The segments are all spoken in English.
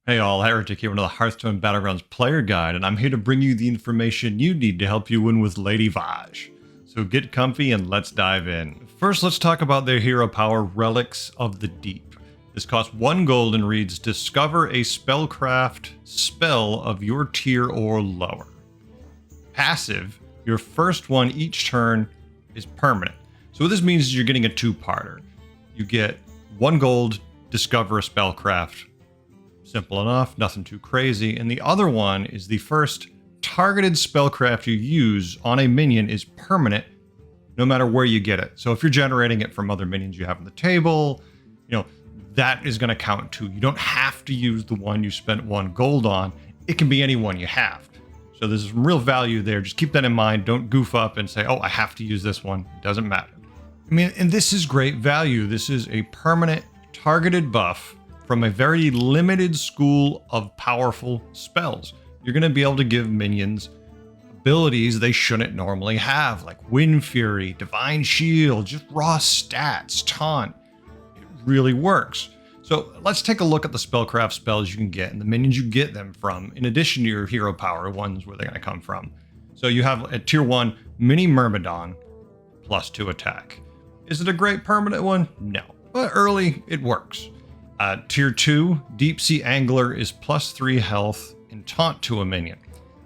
Hey all, Heretic here with another Hearthstone Battlegrounds player guide, and I'm here to bring you the information you need to help you win with Lady Vashj. So get comfy and let's dive in. First, let's talk about their hero power, Relics of the Deep. This costs 1 gold and reads, discover a spellcraft spell of your tier or lower. Passive, your first one each turn is permanent. So what this means is you're getting a 2-parter. You get 1 gold, discover a spellcraft. Simple enough, nothing too crazy. And the other one is the first targeted spellcraft you use on a minion is permanent no matter where you get it. So if you're generating it from other minions you have on the table, that is going to count too. You don't have to use the one you spent 1 gold on. It can be any one you have. So there's some real value there. Just keep that in mind. Don't goof up and say, oh, I have to use this one. It doesn't matter. I mean, and this is great value. This is a permanent targeted buff from a very limited school of powerful spells. You're going to be able to give minions abilities they shouldn't normally have, like Wind Fury, Divine Shield, just raw stats, taunt. It really works. So let's take a look at the spellcraft spells you can get and the minions you get them from, in addition to your hero power ones where they're going to come from. So you have at tier 1, Mini Myrmidon, +2 attack. Is it a great permanent one? No. But early, it works. Tier 2, Deep Sea Angler is +3 health and taunt to a minion.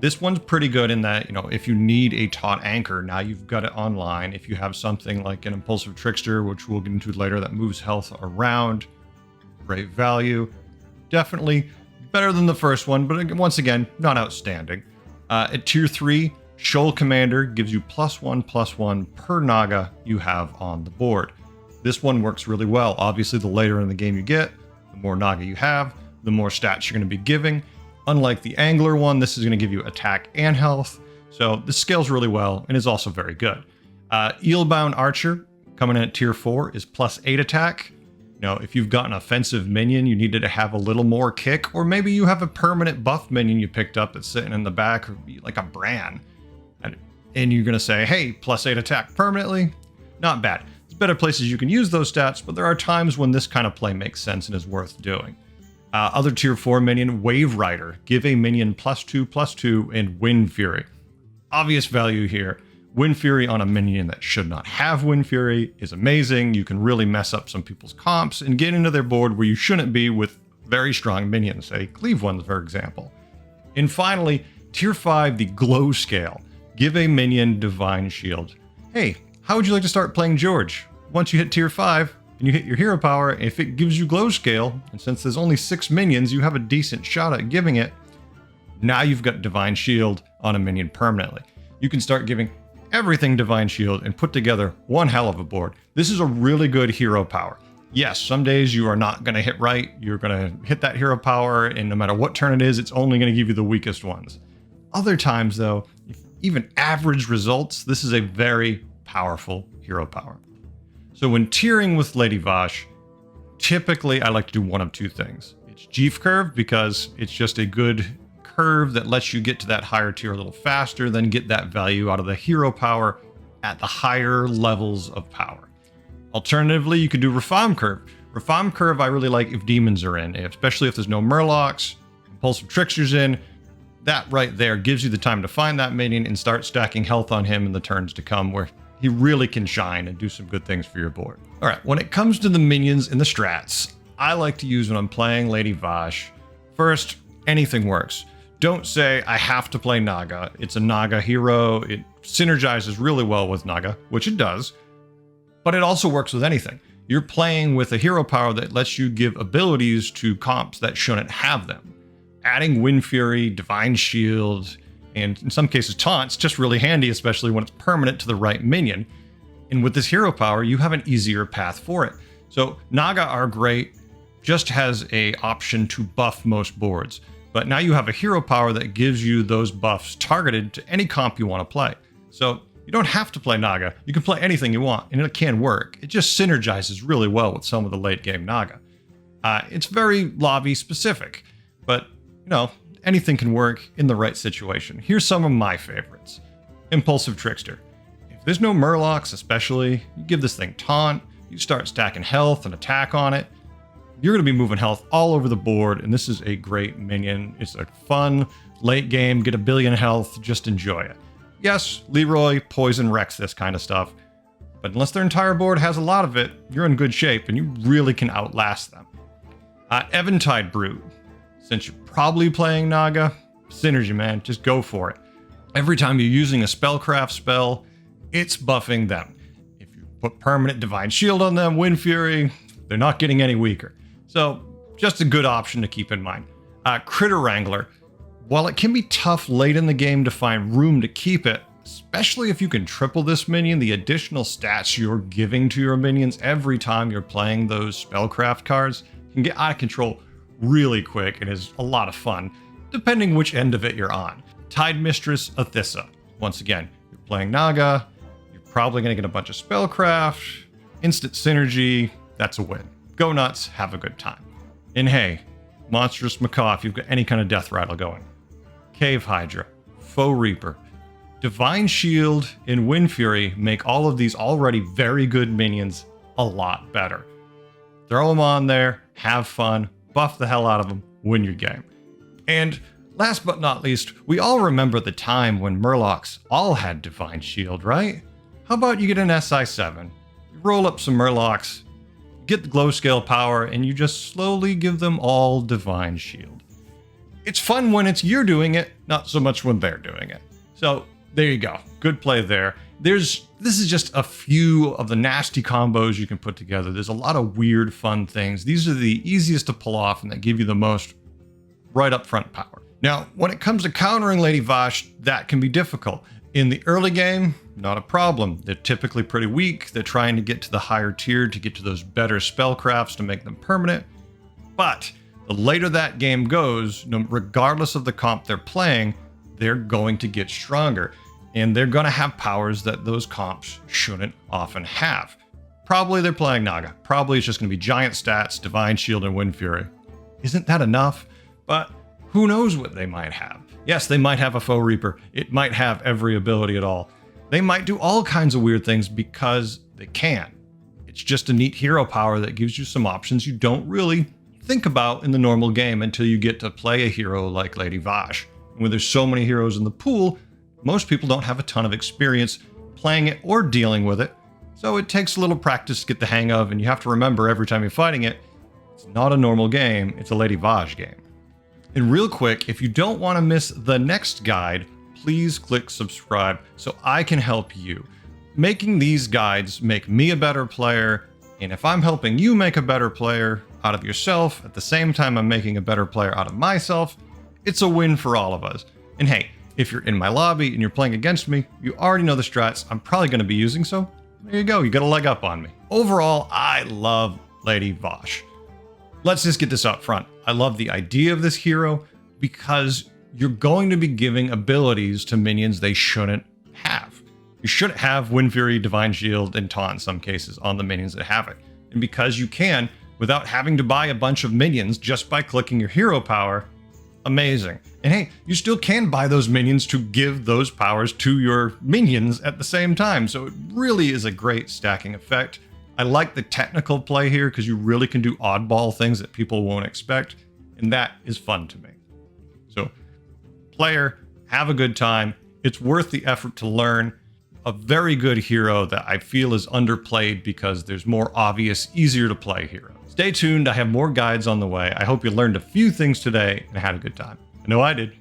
This one's pretty good in that, if you need a taunt anchor, now you've got it online. If you have something like an Impulsive Trickster, which we'll get into later, that moves health around, great value. Definitely better than the first one, but once again, not outstanding. At tier 3, Shoal Commander gives you +1/+1 per Naga you have on the board. This one works really well. Obviously, the later in the game you get, the more Naga you have, the more stats you're going to be giving. Unlike the Angler one, this is going to give you attack and health. So this scales really well and is also very good. Eelbound Archer, coming in at tier 4, is +8 attack. If you've got an offensive minion, you needed to have a little more kick, or maybe you have a permanent buff minion you picked up that's sitting in the back, or like a Bran. And you're going to say, hey, +8 attack permanently? Not bad. Better places you can use those stats, but there are times when this kind of play makes sense and is worth doing. Other tier 4 minion, Wave Rider. Give a minion +2/+2 and Wind Fury. Obvious value here. Wind Fury on a minion that should not have Wind Fury is amazing. You can really mess up some people's comps and get into their board where you shouldn't be with very strong minions, say Cleave ones, for example. And finally, tier 5, the Glow Scale. Give a minion Divine Shield. Hey, how would you like to start playing George? Once you hit tier 5 and you hit your hero power, if it gives you Glow Scale, and since there's only 6 minions, you have a decent shot at giving it. Now you've got Divine Shield on a minion permanently. You can start giving everything Divine Shield and put together one hell of a board. This is a really good hero power. Yes, some days you are not going to hit right. You're going to hit that hero power, and no matter what turn it is, it's only going to give you the weakest ones. Other times, though, even average results, this is a very powerful hero power. So when tiering with Lady Vashj, typically I like to do one of 2 things. It's Jeef Curve, because it's just a good curve that lets you get to that higher tier a little faster, then get that value out of the hero power at the higher levels of power. Alternatively, you could do Reform Curve. Reform Curve I really like if demons are in, especially if there's no Murlocs, Impulsive Tricksters in. That right there gives you the time to find that minion and start stacking health on him in the turns to come, where he really can shine and do some good things for your board. All right, when it comes to the minions and the strats, I like to use when I'm playing Lady Vashj. First, anything works. Don't say, I have to play Naga. It's a Naga hero. It synergizes really well with Naga, which it does, but it also works with anything. You're playing with a hero power that lets you give abilities to comps that shouldn't have them. Adding Wind Fury, Divine Shield, and in some cases taunts, just really handy, especially when it's permanent to the right minion. And with this hero power, you have an easier path for it. So Naga are great, just has a option to buff most boards. But now you have a hero power that gives you those buffs targeted to any comp you want to play. So you don't have to play Naga. You can play anything you want, and it can work. It just synergizes really well with some of the late game Naga. It's very lobby specific, but anything can work in the right situation. Here's some of my favorites. Impulsive Trickster. If there's no Murlocs especially, you give this thing taunt, you start stacking health and attack on it. you're going to be moving health all over the board, and this is a great minion. It's a fun late game, get a billion health, just enjoy it. Yes, Leroy, Poison wrecks this kind of stuff, but unless their entire board has a lot of it, you're in good shape, and you really can outlast them. Eventide Brute. Since you're probably playing Naga, synergy, man, just go for it. Every time you're using a spellcraft spell, it's buffing them. If you put permanent Divine Shield on them, Wind Fury, they're not getting any weaker. So, just a good option to keep in mind. Critter Wrangler. While it can be tough late in the game to find room to keep it, especially if you can triple this minion, the additional stats you're giving to your minions every time you're playing those spellcraft cards can get out of control really quick and is a lot of fun, depending which end of it you're on. Tide Mistress Athissa. Once again, you're playing Naga, you're probably going to get a bunch of spellcraft, instant synergy, that's a win. Go nuts, have a good time. And hey, Monstrous Macaw if you've got any kind of death rattle going. Cave Hydra, Foe Reaper, Divine Shield, and Wind Fury make all of these already very good minions a lot better. Throw them on there, have fun, buff the hell out of them, win your game. And last but not least, we all remember the time when Murlocs all had Divine Shield, right? How about you get an SI7, you roll up some Murlocs, get the glow scale power, and you just slowly give them all Divine Shield. It's fun when it's you're doing it, not so much when they're doing it. So there you go, good play there. This is just a few of the nasty combos you can put together. There's a lot of weird, fun things. These are the easiest to pull off and that give you the most right up front power. Now, when it comes to countering Lady Vashj, that can be difficult. In the early game, not a problem. They're typically pretty weak. They're trying to get to the higher tier to get to those better spellcrafts to make them permanent. But the later that game goes, regardless of the comp they're playing, they're going to get stronger. And they're going to have powers that those comps shouldn't often have. Probably they're playing Naga. Probably it's just going to be giant stats, Divine Shield, and Wind Fury. Isn't that enough? But who knows what they might have? Yes, they might have a Foe Reaper. It might have every ability at all. They might do all kinds of weird things because they can. It's just a neat hero power that gives you some options you don't really think about in the normal game until you get to play a hero like Lady Vashj. And when there's so many heroes in the pool, most people don't have a ton of experience playing it or dealing with it, so it takes a little practice to get the hang of, and you have to remember every time you're fighting it, it's not a normal game, it's a Lady Vashj game. And real quick, if you don't want to miss the next guide, please click subscribe so I can help you. Making these guides make me a better player, and if I'm helping you make a better player out of yourself, at the same time I'm making a better player out of myself, it's a win for all of us. And hey, if you're in my lobby and you're playing against me, you already know the strats I'm probably going to be using, so there you go, you got a leg up on me. Overall, I love Lady Vashj. Let's just get this up front. I love the idea of this hero because you're going to be giving abilities to minions they shouldn't have. You shouldn't have Wind Fury, Divine Shield, and Taunt in some cases on the minions that have it. And because you can, without having to buy a bunch of minions just by clicking your hero power, amazing. And hey, you still can buy those minions to give those powers to your minions at the same time. So it really is a great stacking effect. I like the technical play here because you really can do oddball things that people won't expect. And that is fun to me. So player, have a good time. It's worth the effort to learn. A very good hero that I feel is underplayed because there's more obvious, easier to play heroes. Stay tuned, I have more guides on the way. I hope you learned a few things today and had a good time. I know I did.